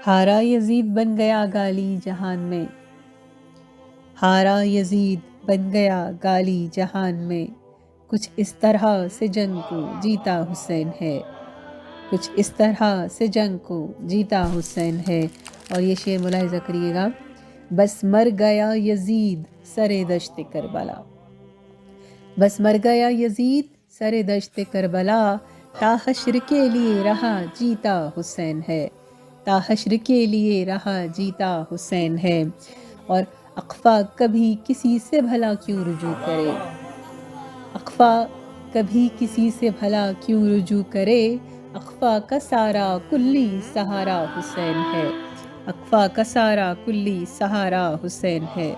ہارا یزید بن گیا گالی جہان میں، ہارا یزید بن گیا گالی جہان میں، کچھ اس طرح سے جنگ کو جیتا حسین ہے، کچھ اس طرح سے جنگ کو جیتا حسین ہے۔ اور یہ شعر ملاحظہ کریے گا، بس مر گیا یزید سرے دشت کربلا، بس مر گیا یزید سرے دشت کربلا، تا حشر کے لیے رہا جیتا حسین ہے، تا حشر کے لیے رہا جیتا حسین ہے۔ اور اقفا کبھی کسی سے بھلا کیوں رجوع کرے، اقفا کبھی کسی سے بھلا کیوں رجوع کرے، اقفا کا سارا کلی سہارا حسین ہے، اقفا کا سارا کلی سہارا حسین ہے۔